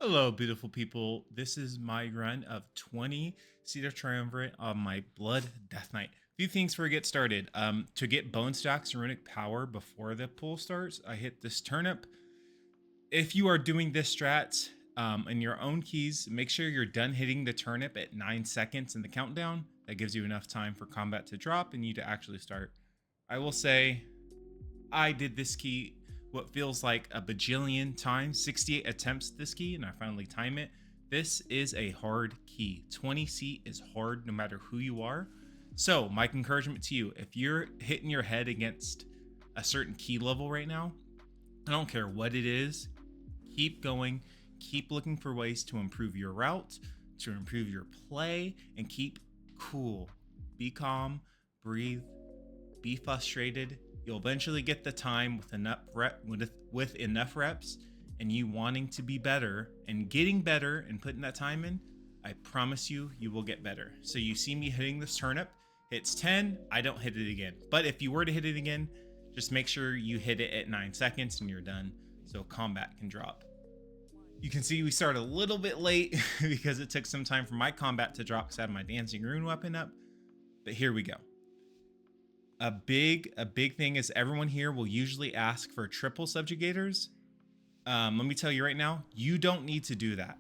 Hello, beautiful people. This is my run of 20 Cedar Triumvirate on my Blood Death Knight. Few things before we get started. To get Bone Stacks and Runic Power before the pull starts, I hit this turnip. If you are doing this strat in your own keys, make sure you're done hitting the turnip at 9 seconds in the countdown. That gives you enough time for combat to drop and you to actually start. I will say I did this key what feels like a bajillion times, 68 attempts this key, and I finally time it. This is a hard key. 20C is hard no matter who you are. So my encouragement to you, if you're hitting your head against a certain key level right now, I don't care what it is, keep going, keep looking for ways to improve your route, to improve your play, and keep cool. Be calm, breathe, be frustrated. You'll eventually get the time with enough reps and you wanting to be better and getting better and putting that time in. I promise you, you will get better. So you see me hitting this turnip, hits 10, I don't hit it again. But if you were to hit it again, just make sure you hit it at 9 seconds and you're done so combat can drop. You can see we started a little bit late because it took some time for my combat to drop because I had my dancing rune weapon up. But here we go. A big thing is everyone here will usually ask for triple subjugators. Let me tell you right now, you don't need to do that.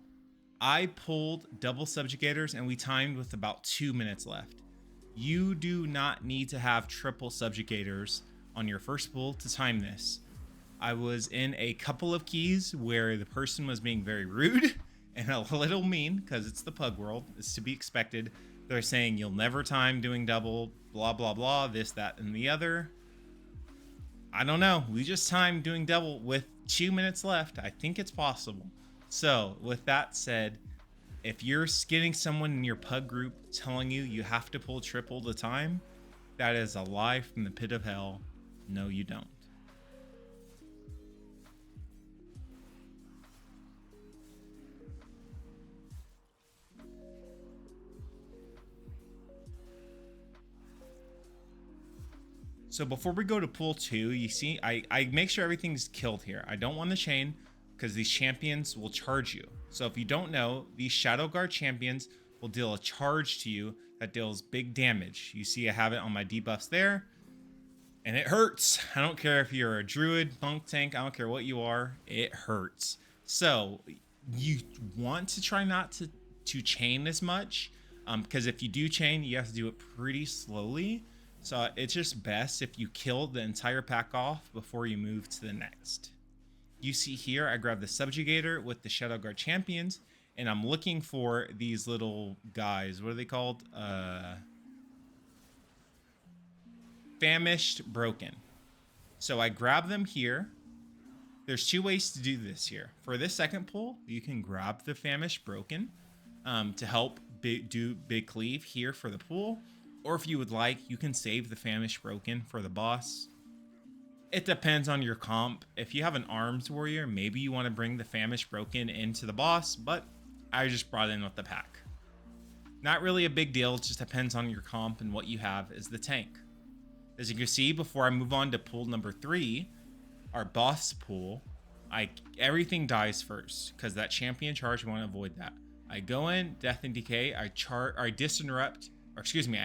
I pulled double subjugators and we timed with about 2 minutes left. You do not need to have triple subjugators on your first pull to time this. I was in a couple of keys where the person was being very rude and a little mean because it's the pug world. It's to be expected. They're saying you'll never time doing double, blah, blah, blah, this, that, and the other. I don't know. We just timed doing double with 2 minutes left. I think it's possible. So with that said, if you're getting someone in your pug group telling you you have to pull triple the time, that is a lie from the pit of hell. No, you don't. So before we go to pool 2, you see, I make sure everything's killed here. I don't want the chain because these champions will charge you. So if you don't know, these Shadow Guard champions will deal a charge to you that deals big damage. You see I have it on my debuffs there, and it hurts. I don't care if you're a druid, monk, tank, I don't care what you are, it hurts. So you want to try not to chain as much, because if you do chain, you have to do it pretty slowly. So it's just best if you kill the entire pack off before you move to the next. You see here, I grabbed the Subjugator with the Shadow Guard champions, and I'm looking for these little guys. What are they called? Famished Broken. So I grab them here. There's 2 ways to do this here. For this second pull, you can grab the Famished Broken to help do big cleave here for the pull. Or if you would like, you can save the Famished Broken for the boss. It depends on your comp. If you have an arms warrior, maybe you want to bring the Famished Broken into the boss, but I just brought in with the pack. Not really a big deal, it just depends on your comp and what you have as the tank. As you can see, before I move on to pool number 3, our boss pool, everything dies first, because that champion charge, we want to avoid that. I go in, Death and Decay, I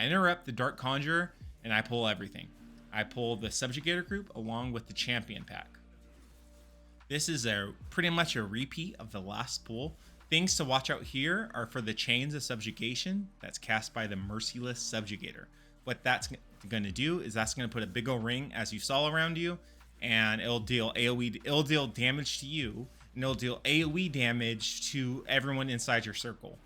interrupt the Dark Conjurer, and I pull everything. I pull the Subjugator group along with the Champion pack. This is pretty much a repeat of the last pull. Things to watch out here are for the Chains of Subjugation that's cast by the Merciless Subjugator. What that's going to do is that's going to put a big old ring, as you saw around you, and it'll deal AoE. It'll deal damage to you, and it'll deal AoE damage to everyone inside your circle.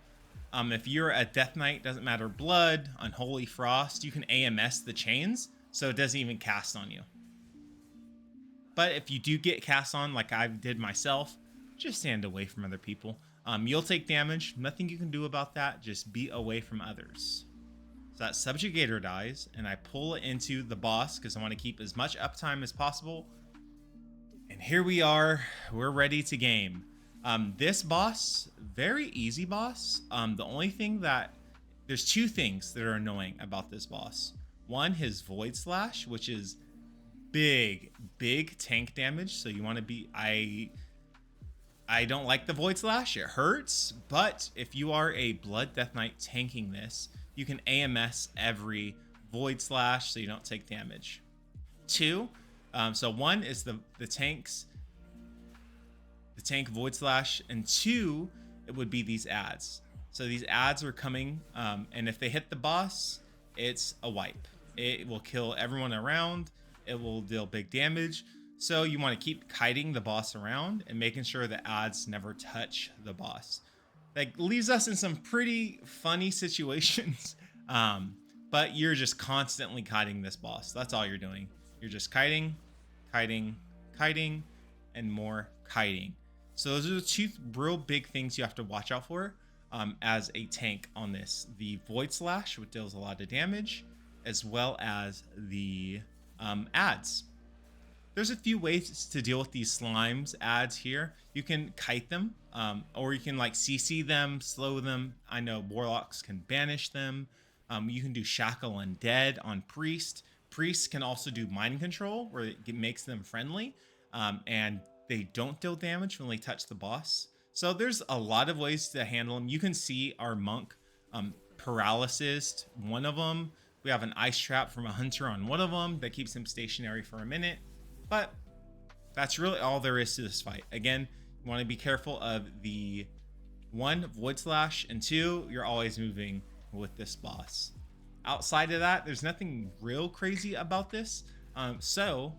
If you're a Death Knight, doesn't matter, Blood, Unholy Frost, you can AMS the chains, so it doesn't even cast on you. But if you do get cast on, like I did myself, just stand away from other people. You'll take damage, nothing you can do about that, just be away from others. So that Subjugator dies, and I pull it into the boss, because I want to keep as much uptime as possible. And here we are, we're ready to game. This boss, very easy boss. The only thing there's 2 things that are annoying about this boss. One, his Void Slash, which is big tank damage. So you want to be, I don't like the Void Slash. It hurts, but if you are a Blood Death Knight tanking this, you can AMS every Void Slash so you don't take damage. 2, so 1 is the tank Void Slash, and 2, it would be these ads. So these ads are coming, and if they hit the boss, it's a wipe. It will kill everyone around. It will deal big damage. So you want to keep kiting the boss around and making sure the ads never touch the boss. That leaves us in some pretty funny situations. But you're just constantly kiting this boss. That's all you're doing. You're just kiting, kiting, kiting, and more kiting. So those are the 2 real big things you have to watch out for as a tank on this. The Void Slash, which deals a lot of damage, as well as the ads. There's a few ways to deal with these slimes ads here. You can kite them, or you can like CC them, slow them. I know warlocks can banish them. You can do Shackle Undead on Priest. Priests can also do Mind Control, where it makes them friendly, and they don't deal damage when they touch the boss. So there's a lot of ways to handle them. You can see our monk paralysis, one of them. We have an ice trap from a hunter on one of them that keeps him stationary for a minute. But that's really all there is to this fight. Again, you want to be careful of the 1, Void Slash, and 2, you're always moving with this boss. Outside of that, there's nothing real crazy about this. So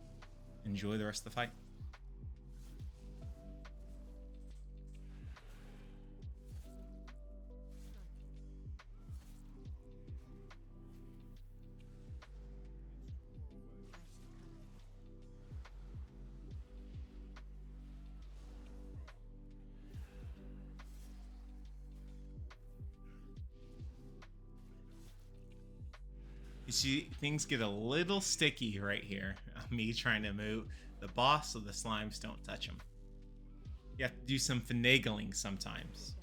enjoy the rest of the fight. You see, things get a little sticky right here. Me trying to move the boss so the slimes don't touch him. You have to do some finagling sometimes.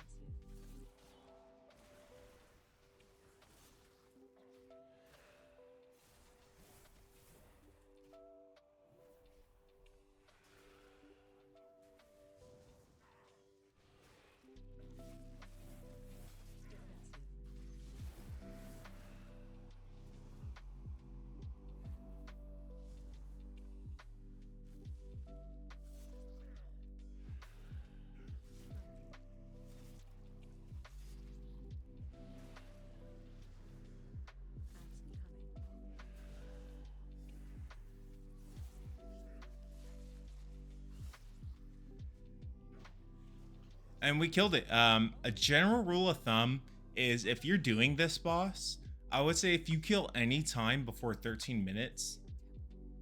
And we killed it. A general rule of thumb is if you're doing this boss, I would say if you kill any time before 13 minutes,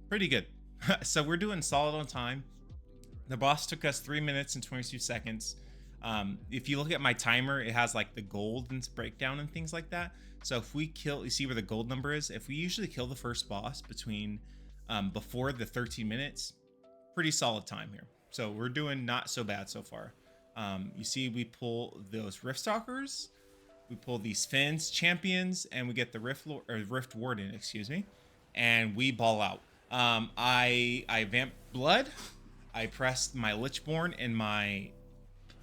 pretty good. So we're doing solid on time. The boss took us 3 minutes and 22 seconds. If you look at my timer, it has like the gold and breakdown and things like that. So if we kill, you see where the gold number is? If we usually kill the first boss between before the 13 minutes, pretty solid time here. So we're doing not so bad so far. You see we pull those Rift Stalkers, we pull these Fins champions, and we get the Rift Warden, excuse me, and we ball out. I vamped blood, I pressed my Lichborn and my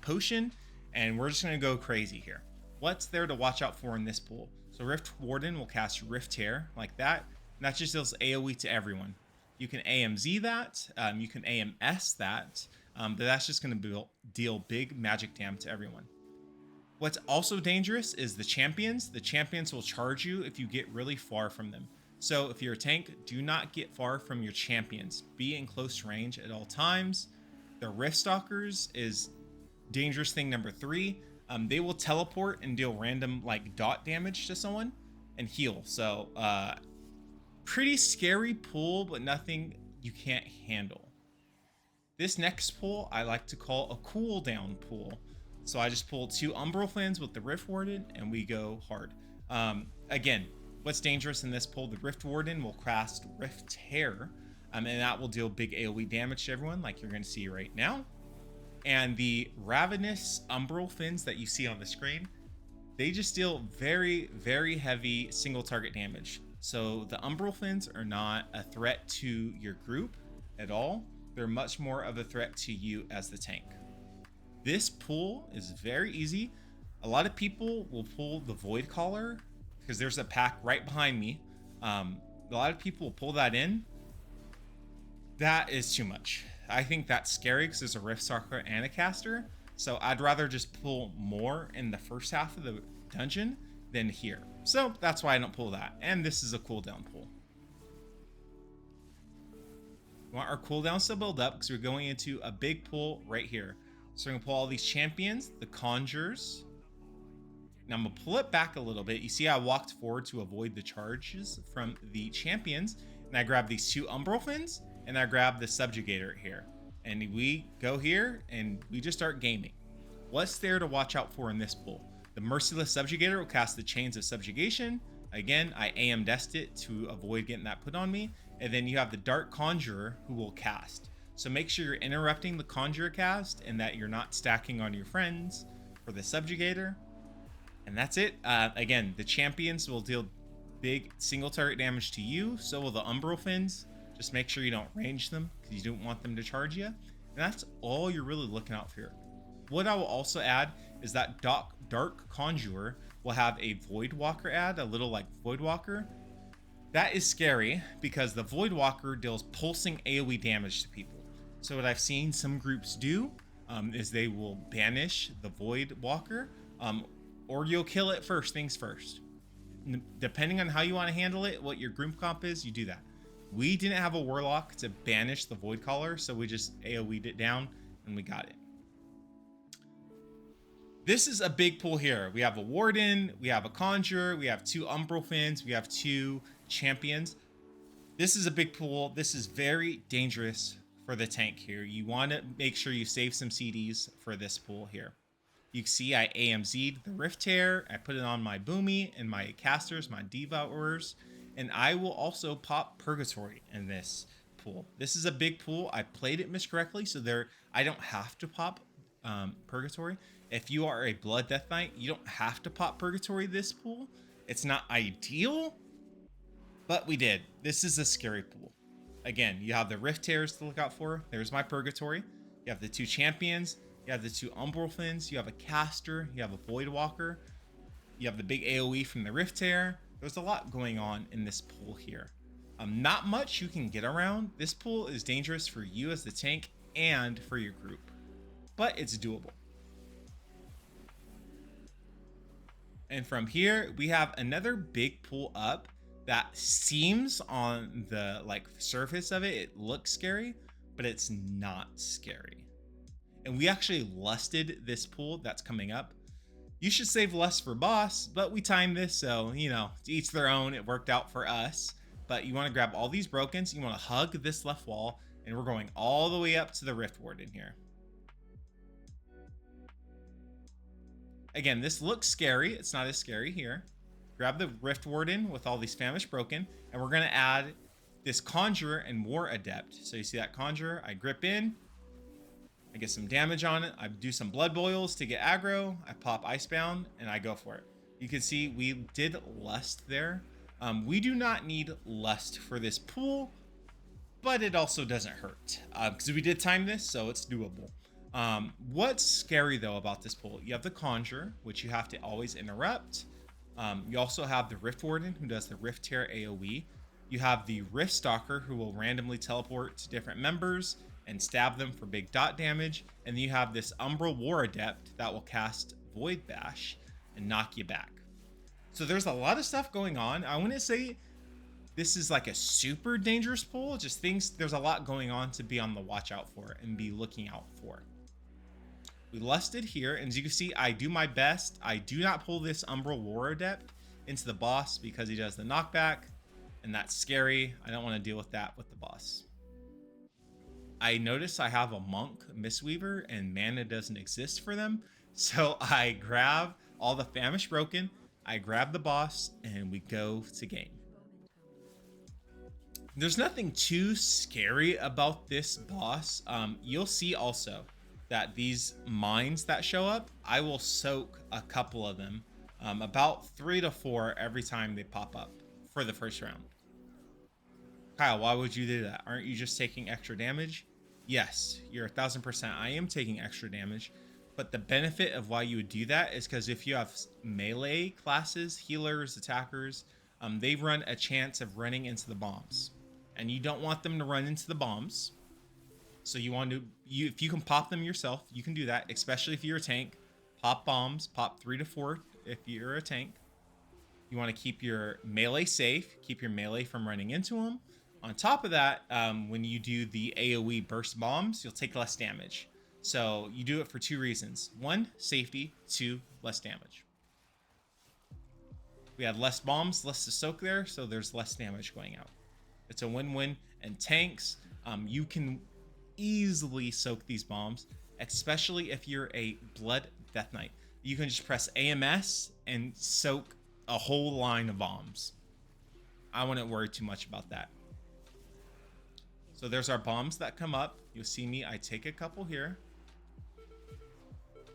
potion, and we're just gonna go crazy here. What's there to watch out for in this pool? So Rift Warden will cast Rift Tear like that, and that just deals AoE to everyone. You can AMZ that, you can AMS that, but that's just going to deal big magic damage to everyone. What's also dangerous is the champions. The champions will charge you if you get really far from them. So if you're a tank, do not get far from your champions. Be in close range at all times. The Rift Stalkers is dangerous thing number 3. They will teleport and deal random like dot damage to someone and heal. So pretty scary pull, but nothing you can't handle. This next pull I like to call a cooldown pull. So I just pull 2 Umbral Fins with the Rift Warden and we go hard. Again, what's dangerous in this pull? The Rift Warden will cast Rift Tear, and that will deal big AoE damage to everyone like you're going to see right now. And the Ravenous Umbral Fins that you see on the screen, they just deal very, very heavy single target damage. So the Umbral Fins are not a threat to your group at all. They're much more of a threat to you as the tank. This pull is very easy. A lot of people will pull the Void Caller because there's a pack right behind me. A lot of people will pull that in. That is too much. I think that's scary because there's a Rift Stalker and a caster. So I'd rather just pull more in the first half of the dungeon than here. So that's why I don't pull that. And this is a cooldown pull. We want our cooldowns to build up because we're going into a big pull right here. So we're going to pull all these champions, the conjures. Now I'm going to pull it back a little bit. You see I walked forward to avoid the charges from the champions. And I grab these 2 Umbral Fins. And I grab the Subjugator here. And we go here and we just start gaming. What's there to watch out for in this pull? The Merciless Subjugator will cast the Chains of Subjugation. Again, I AM-dest it to avoid getting that put on me. And then you have the Dark Conjurer who will cast. So make sure you're interrupting the Conjurer cast and that you're not stacking on your friends for the Subjugator. And that's it. Again, the champions will deal big single target damage to you. So will the Umbral Fins. Just make sure you don't range them because you don't want them to charge you. And that's all you're really looking out for here. What I will also add is that Dark Conjurer will have a Void Walker add, a little like Void Walker. That is scary because the Void Walker deals pulsing AoE damage to people. So what I've seen some groups do is they will banish the Void Walker or you'll kill it first things first. Depending on how you want to handle it, what your group comp is, you do that. We didn't have a Warlock to banish the Void Caller, so we just AoE'd it down and we got it. This is a big pull here. We have a Warden, we have a Conjurer, we have 2 Umbral Fins, we have 2 champions. This is a big pull. This is very dangerous for the tank here. You want to make sure you save some CDs for this pull here. You can see I AMZ'd the Rift Tear. I put it on my Boomy and my casters, my Devourers. And I will also pop Purgatory in this pool. This is a big pool. I played it miscorrectly, so I don't have to pop Purgatory. If you are a Blood Death Knight, you don't have to pop Purgatory this pool. It's not ideal, but we did. This is a scary pool. Again, you have the Rift Tears to look out for. There's my Purgatory. You have the 2 champions. You have the 2 Umbral Fins. You have a caster. You have a Void Walker. You have the big AoE from the Rift Tear. There's a lot going on in this pool here. Not much you can get around. This pool is dangerous for you as the tank and for your group, but it's doable. And from here, we have another big pool up that seems on the surface of it, it looks scary, but it's not scary. And we actually lusted this pool that's coming up. You should save lust for boss, but we timed this, so, to each their own. It worked out for us. But you want to grab all these brokens, you want to hug this left wall, and we're going all the way up to the Rift Warden here. Again, this looks scary. It's not as scary here. Grab the Rift Warden with all these famished broken, and we're going to add this Conjurer and War Adept. So you see that Conjurer, I grip in, I get some damage on it, I do some blood boils to get aggro, I pop Icebound, and I go for it. You can see we did lust there. We do not need lust for this pool, but it also doesn't hurt because we did time this, so it's doable. What's scary though about this pool? You have the Conjure, which you have to always interrupt. You also have the Rift Warden, who does the Rift Tear AoE. You have the Rift Stalker, who will randomly teleport to different members and stab them for big dot damage. And then you have this Umbral War Adept that will cast Void Bash and knock you back. So there's a lot of stuff going on. I wouldn't say this is like a super dangerous pool, just things, there's a lot going on to be on the watch out for and be looking out for. We lusted here, and as you can see, I do my best. I do not pull this Umbral War Adept into the boss because he does the knockback, and that's scary. I don't want to deal with that with the boss. I notice I have a Monk Mistweaver, and mana doesn't exist for them, so I grab all the Famished Broken, I grab the boss, and we go to game. There's nothing too scary about this boss. You'll see also that these mines that show up, I will soak a couple of them, about 3 to 4 every time they pop up for the first round. Kyle, why would you do that? Aren't you just taking extra damage? Yes, you're 1000%. I am taking extra damage, But the benefit of why you would do that is because if you have melee classes, healers, attackers, they run a chance of running into the bombs, and you don't want them to run into the bombs. So you want to, if you can pop them yourself, you can do that, especially if you're a tank. Pop bombs, pop 3 to 4 if you're a tank. You want to keep your melee safe, keep your melee from running into them. On top of that, when you do the AoE burst bombs, you'll take less damage. So you do it for 2 reasons. 1, safety. 2, less damage. We have less bombs, less to soak there, so there's less damage going out. It's a win-win. And tanks, you can easily soak these bombs, especially if you're a Blood Death Knight. You can just press AMS and soak a whole line of bombs. I wouldn't worry too much about that. So there's our bombs that come up. You'll see me, I take a couple here.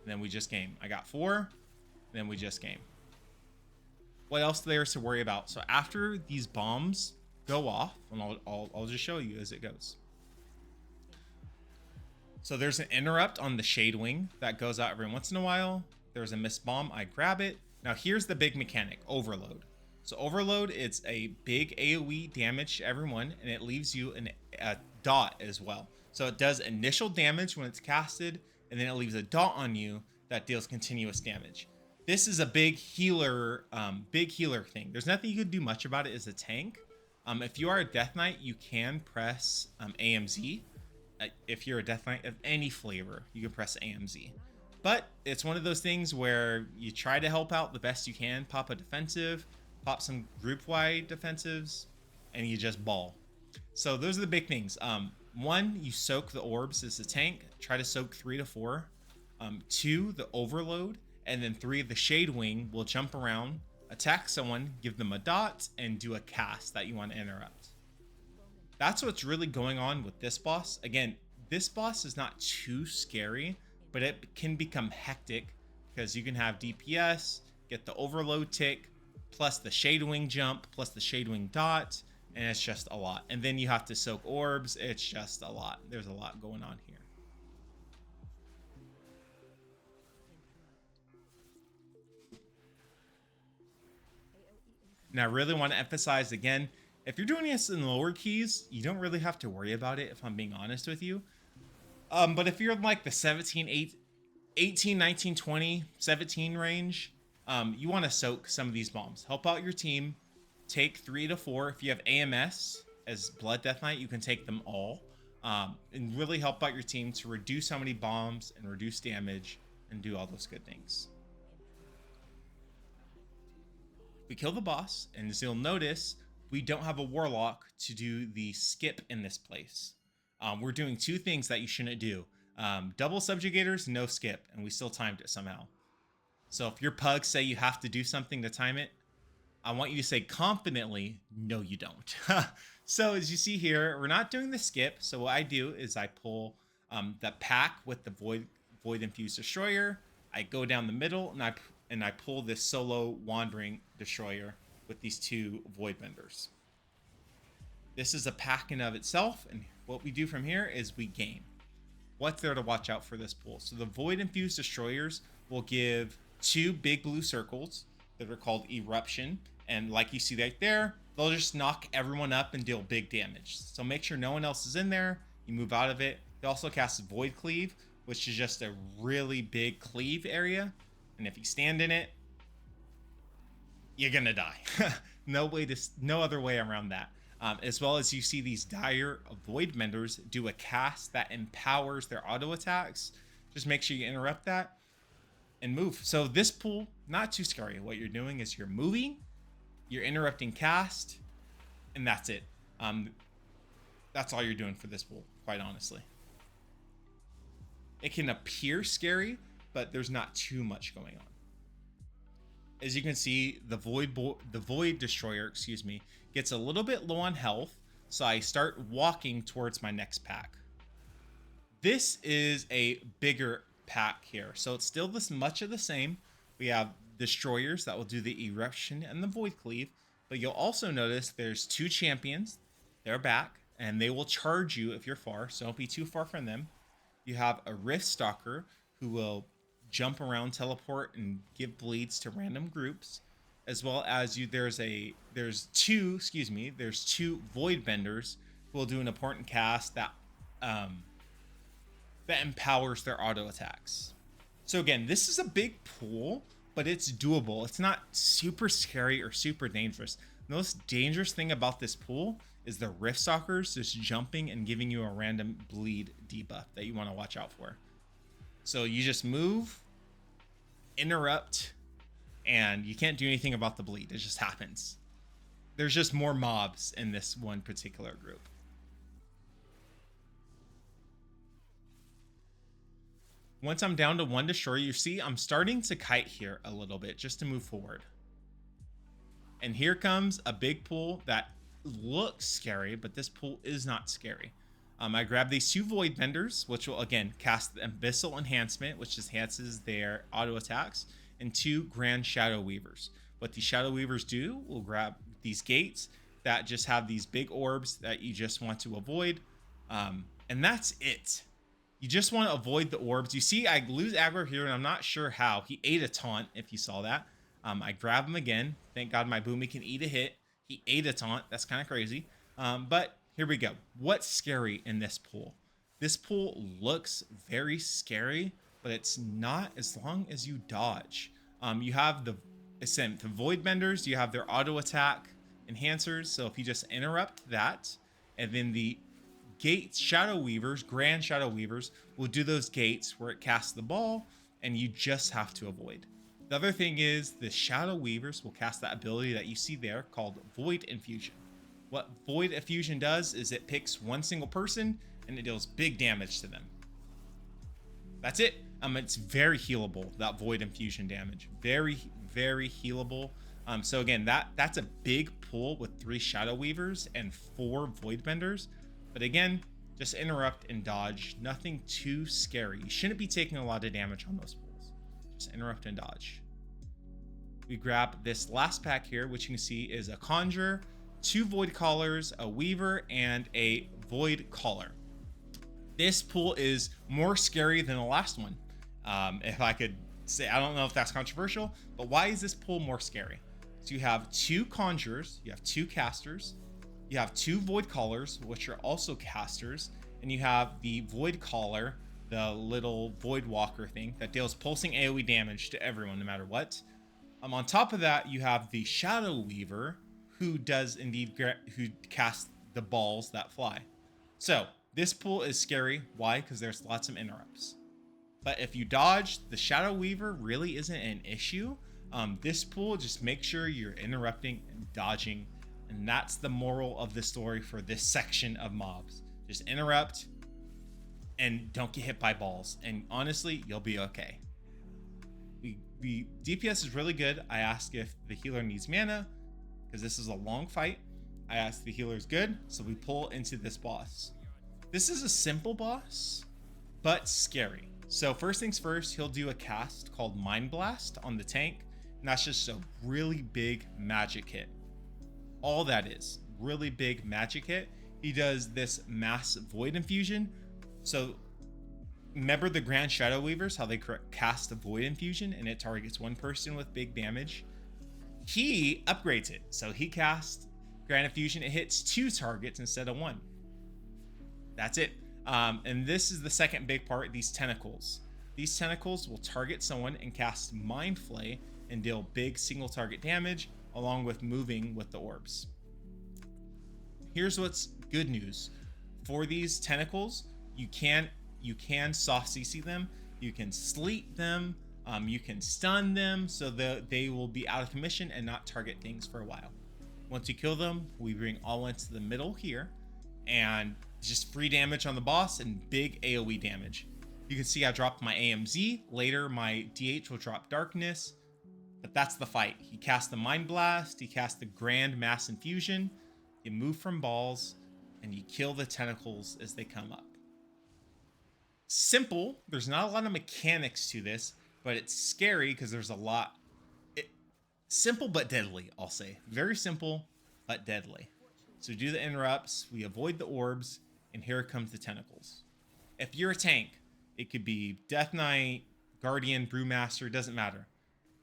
And then we just game. I got 4, then we just game. What else there is to worry about? So after these bombs go off, and I'll just show you as it goes. So there's an interrupt on the Shade Wing that goes out every once in a while. There's a missed bomb, I grab it. Now here's the big mechanic, overload. So overload, it's a big AoE damage to everyone, and it leaves you a dot as well. So it does initial damage when it's casted, and then it leaves a dot on you that deals continuous damage. This is a big healer thing. There's nothing you could do much about it as a tank. If you are a Death Knight, you can press AMZ. If you're a Death Knight of any flavor, you can press AMZ. But it's one of those things where you try to help out the best you can, pop a defensive, pop some group-wide defensives, and you just ball. So those are the big things. 1, you soak the orbs as a tank. Try to soak 3 to 4. 2, the overload. And then 3, the Shade Wing will jump around, attack someone, give them a dot, and do a cast that you want to interrupt. That's what's really going on with this boss. Again, this boss is not too scary, but it can become hectic because you can have DPS, get the overload tick, plus the Shade Wing jump, plus the Shade Wing dot, and it's just a lot. And then you have to soak orbs. It's just a lot. There's a lot going on here. Now I really want to emphasize again, if you're doing this in lower keys, you don't really have to worry about it, if I'm being honest with you. But if you're in like the 18, 19, 20, 17 range, you want to soak some of these bombs. Help out your team. Take 3 to 4. If you have AMS as Blood Death Knight, you can take them all. And really help out your team to reduce how many bombs and reduce damage and do all those good things. We kill the boss, and as you'll notice, we don't have a Warlock to do the skip in this place. We're doing 2 things that you shouldn't do. Double subjugators, no skip, and we still timed it somehow. So if your pugs say you have to do something to time it, I want you to say confidently, no you don't. So as you see here, we're not doing the skip. So what I do is I pull the pack with the Void Infused Destroyer. I go down the middle, and I pull this solo Wandering Destroyer with these 2 Void Benders. This is a pack in of itself, and what we do from here is we game. What's there to watch out for this pool? So the Void Infused Destroyers will give 2 big blue circles that are called Eruption, and like you see right there, they'll just knock everyone up and deal big damage. So make sure no one else is in there. You move out of it. They also cast Void Cleave, which is just a really big cleave area, and if you stand in it, you're gonna die. No other way around that. As well as you see these dire Void Benders do a cast that empowers their auto attacks. Just make sure you interrupt that and move. So this pool, not too scary. What you're doing is you're moving, you're interrupting cast, and that's it. That's all you're doing for this pool, quite honestly. It can appear scary, but there's not too much going on. As you can see, the Void Destroyer, gets a little bit low on health, so I start walking towards my next pack. This is a bigger pack here, so it's still this much of the same. We have Destroyers that will do the Eruption and the Void Cleave, but you'll also notice there's 2 champions. They're back, and they will charge you if you're far, so don't be too far from them. You have a Rift Stalker who will jump around, teleport, and give bleeds to random groups, as well as there's two void benders who will do an important cast that empowers their auto attacks. So again, this is a big pool, but it's doable. It's not super scary or super dangerous. The most dangerous thing about this pool is the Rift Stalkers just jumping and giving you a random bleed debuff that you want to watch out for. So you just move, interrupt, and you can't do anything about the bleed. It just happens. There's just more mobs in this one particular group. Once I'm down to 1 destroyer, you see I'm starting to kite here a little bit just to move forward. And here comes a big pool that looks scary, but this pool is not scary. I grab these 2 void benders, which will again cast the abyssal enhancement, which enhances their auto attacks, and 2 grand shadow weavers. What these shadow weavers do will grab these gates that just have these big orbs that you just want to avoid, and that's it. You just want to avoid the orbs. You see I lose aggro here, and I'm not sure how. He ate a taunt, if you saw that. I grab him again. Thank God my Boomy can eat a hit. He ate a taunt. That's kind of crazy. But here we go. What's scary in this pool? This pool looks very scary, but it's not as long as you dodge. You have the void benders. You have their auto attack enhancers. So if you just interrupt that, and then the gates, shadow weavers, grand shadow weavers will do those gates where it casts the ball, and you just have to avoid. The other thing is the shadow weavers will cast that ability that you see there called Void Infusion. What Void Infusion does is it picks one single person and it deals big damage to them. That's it. It's very healable, that Void Infusion damage. Very, very healable. So again, that's a big pull with 3 shadow weavers and 4 void benders. But again, just interrupt and dodge. Nothing too scary. You shouldn't be taking a lot of damage on those pulls. Just interrupt and dodge. We grab this last pack here, which you can see is a Conjure, 2 Void Callers, a Weaver, and a Void Caller. This pool is more scary than the last one. If I could say, I don't know if that's controversial, but why is this pool more scary? So you have 2 Conjurers, you have 2 Casters, you have 2 Void Callers, which are also casters, and you have the Void Caller, the little Void Walker thing that deals pulsing AoE damage to everyone no matter what. On top of that, you have the Shadow Weaver, who does indeed who casts the balls that fly. So this pool is scary. Why? Because there's lots of interrupts. But if you dodge, the Shadow Weaver really isn't an issue. This pool, just make sure you're interrupting and dodging. And that's the moral of the story for this section of mobs. Just interrupt and don't get hit by balls. And honestly, you'll be okay. DPS is really good. I ask if the healer needs mana, because this is a long fight. I ask if the healer is good, so we pull into this boss. This is a simple boss, but scary. So first things first, he'll do a cast called Mind Blast on the tank, and that's just a really big magic hit. All that is, really big magic hit. He does this mass Void Infusion. So remember the Grand Shadow Weavers, how they cast a Void Infusion and it targets one person with big damage? He upgrades it. So he casts Grand Infusion. It hits 2 targets instead of 1. That's it. And this is the second big part, these tentacles. These tentacles will target someone and cast Mind Flay and deal big single target damage, along with moving with the orbs. Here's what's good news. For these tentacles, you can soft CC them, you can sleep them, you can stun them, so that they will be out of commission and not target things for a while. Once you kill them, we bring all into the middle here, and just free damage on the boss and big AoE damage. You can see I dropped my AMZ. Later, my DH will drop Darkness. But that's the fight. He cast the Mind Blast, he cast the Grand Mass Infusion, you move from balls, and you kill the tentacles as they come up. Simple. There's not a lot of mechanics to this, but it's scary because there's a lot. Simple but deadly, I'll say. Very simple but deadly. So do the interrupts, we avoid the orbs, and here comes the tentacles. If you're a tank, it could be Death Knight, Guardian, Brewmaster, doesn't matter.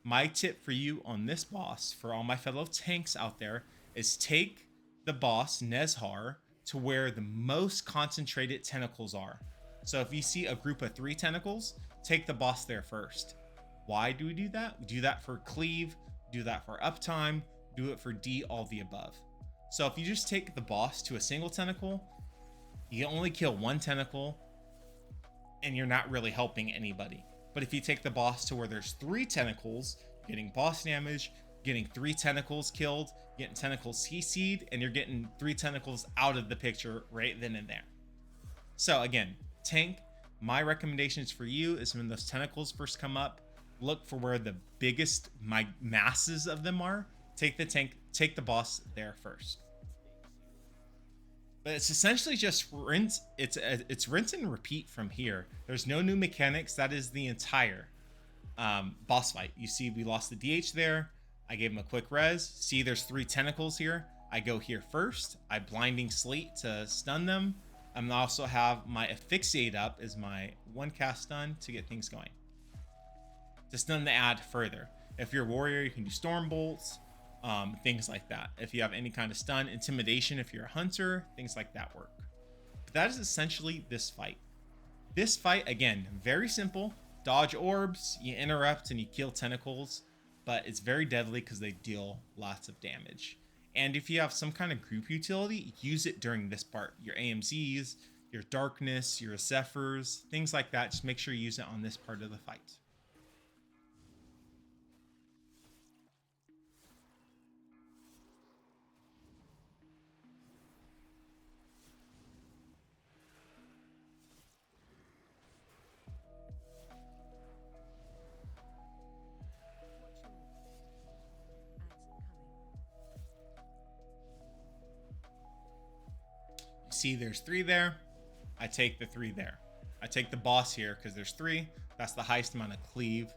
My tip for you on this boss, for all my fellow tanks out there, is take the boss, Nezhar, to where the most concentrated tentacles are. So if you see a group of 3 tentacles, take the boss there first. Why do we do that? We do that for cleave, do that for uptime, do it for D, all the above. So if you just take the boss to a single tentacle, you only kill 1 tentacle and you're not really helping anybody. But if you take the boss to where there's 3 tentacles, you're getting boss damage, getting 3 tentacles killed, getting tentacles CC'd, and you're getting 3 tentacles out of the picture right then and there. So again, tank, my recommendations for you is when those tentacles first come up, look for where the biggest masses of them are. Take the tank, take the boss there first. But it's essentially just rinse. It's rinse and repeat from here. There's no new mechanics. That is the entire boss fight. You see, we lost the DH there. I gave him a quick res. See, there's 3 tentacles here. I go here first. I blinding sleet to stun them. I also have my asphyxiate up as my 1 cast stun to get things going. To stun the ad further. If you're a warrior, you can do storm bolts, things like that. If you have any kind of stun, intimidation, if you're a hunter, things like that work. But that is essentially this fight. This fight, again, very simple. Dodge orbs, you interrupt and you kill tentacles, but it's very deadly because they deal lots of damage. And if you have some kind of group utility, use it during this part. Your AMZs, your darkness, your Zephyrs, things like that. Just make sure you use it on this part of the fight. See, there's 3 there. I take the 3 there. I take the boss here because there's 3. That's the highest amount of cleave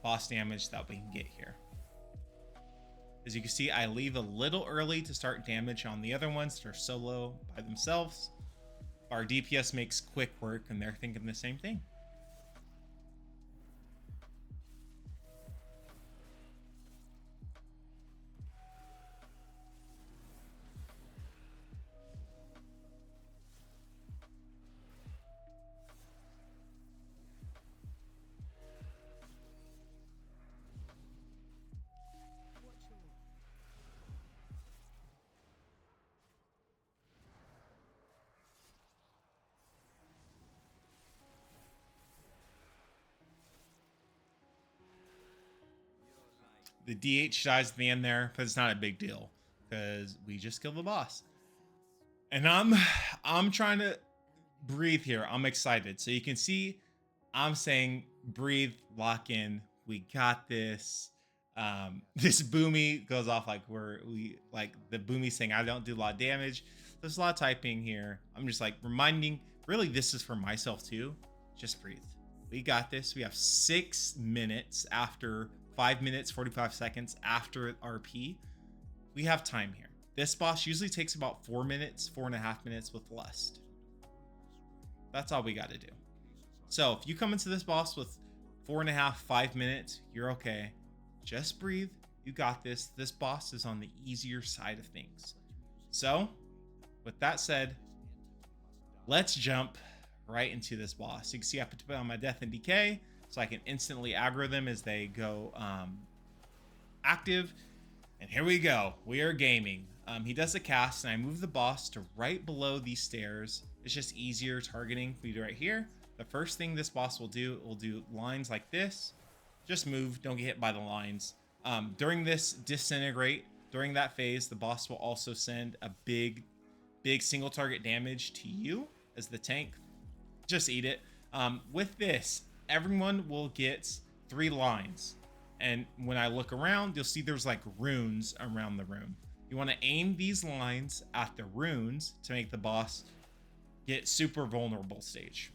boss damage that we can get here. As you can see, I leave a little early to start damage on the other ones that are solo by themselves. Our DPS makes quick work and they're thinking the same thing. The DH dies at the end there, but it's not a big deal because we just killed the boss. And I'm trying to breathe here. I'm excited. So you can see I'm saying breathe, lock in. We got this. This boomy goes off like the boomy saying I don't do a lot of damage. There's a lot of typing here. I'm just like reminding, really this is for myself too. Just breathe. We got this. We have 6 minutes after 5 minutes, 45 seconds after RP. We have time here. This boss usually takes about 4 minutes, 4.5 minutes with Lust. That's all we got to do. So if you come into this boss with 4.5, 5 minutes, you're okay. Just breathe. You got this. This boss is on the easier side of things. So with that said, let's jump right into this boss. You can see I put on my death and decay so I can instantly aggro them as they go active. And here we go. We are gaming. He does a cast and I move the boss to right below these stairs. It's just easier targeting. We do right here. The first thing this boss will do lines like this. Just move, don't get hit by the lines. During this disintegrate, during that phase, the boss will also send a big single target damage to you as the tank. Just eat it. With this, everyone will get 3 lines. And when I look around, you'll see there's like runes around the room. You want to aim these lines at the runes to make the boss get super vulnerable stage.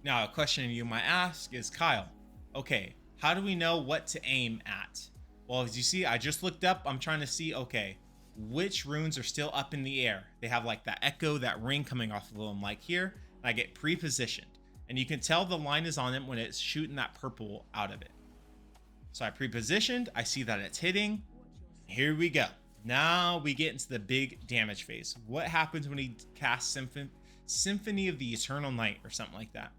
Now, a question you might ask is, Kyle, okay, how do we know what to aim at? Well, as you see, I just looked up. I'm trying to see, okay, which runes are still up in the air. They have like that echo, that ring coming off of them like here. And I get pre-positioned. And you can tell the line is on him when it's shooting that purple out of it. So I pre-positioned, I see that it's hitting. Here we go. Now we get into the big damage phase. What happens when he casts Symphony of the Eternal Night or something like that?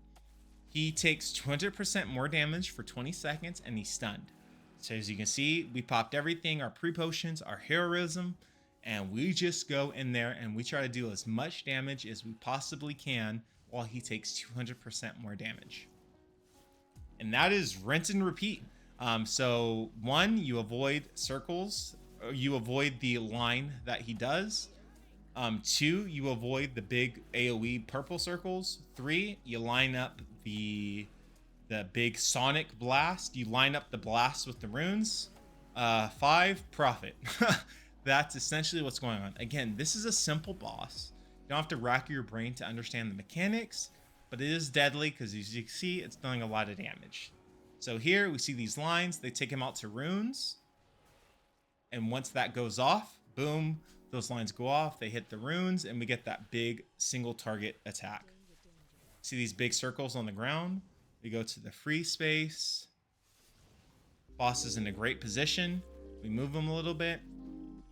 He takes 200% more damage for 20 seconds and he's stunned. So as you can see, we popped everything, our pre-potions, our heroism, and we just go in there and we try to do as much damage as we possibly can while he takes 200% more damage. And that is rinse and repeat. So one, you avoid circles, you avoid the line that he does. Two, you avoid the big AoE purple circles. Three, you line up the big sonic blast. You line up the blast with the runes. Five, profit. That's essentially what's going on. Again, this is a simple boss. You don't have to rack your brain to understand the mechanics, but it is deadly because as you can see, it's doing a lot of damage. So here we see these lines. They take him out to runes. And once that goes off, boom, those lines go off. They hit the runes and we get that big single target attack. See these big circles on the ground? We go to the free space. Boss is in a great position. We move him a little bit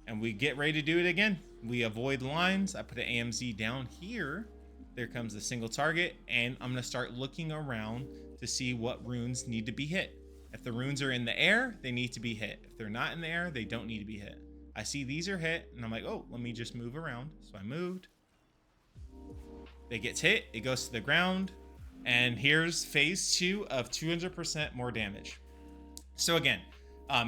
and we get ready to do it again. We avoid lines. I put an AMZ down here. There comes the single target and I'm going to start looking around to see what runes need to be hit. If the runes are in the air, they need to be hit. If they're not in the air, they don't need to be hit. I see these are hit and I'm like, oh, let me just move around. So I moved. It gets hit. It goes to the ground. And here's phase 2 of 200% more damage. So again,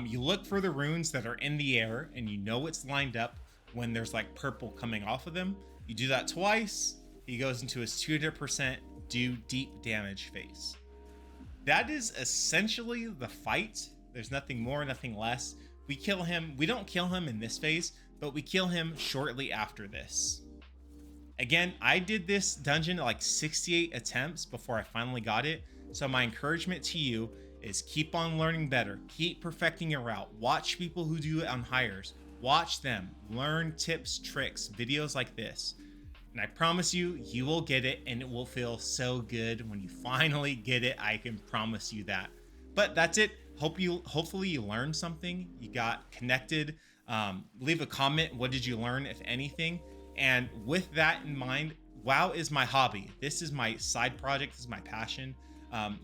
you look for the runes that are in the air and you know it's lined up when there's like purple coming off of them. You do that twice. He goes into his 200% do deep damage phase. That is essentially the fight. There's nothing more, nothing less. We kill him. We don't kill him in this phase, but we kill him shortly after this. Again, I did this dungeon like 68 attempts before I finally got it. So my encouragement to you is keep on learning better. Keep perfecting your route. Watch people who do it on hires. Watch them. Learn tips, tricks, videos like this. And I promise you, you will get it and it will feel so good when you finally get it. I can promise you that. But that's it. Hopefully you learned something. You got connected. Leave a comment. What did you learn, if anything? And with that in mind, WoW is my hobby. This is my side project. This is my passion.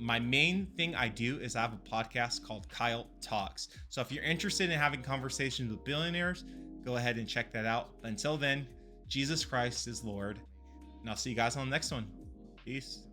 My main thing I do is I have a podcast called Kyle Talks. So if you're interested in having conversations with billionaires, go ahead and check that out. Until then, Jesus Christ is Lord. And I'll see you guys on the next one. Peace.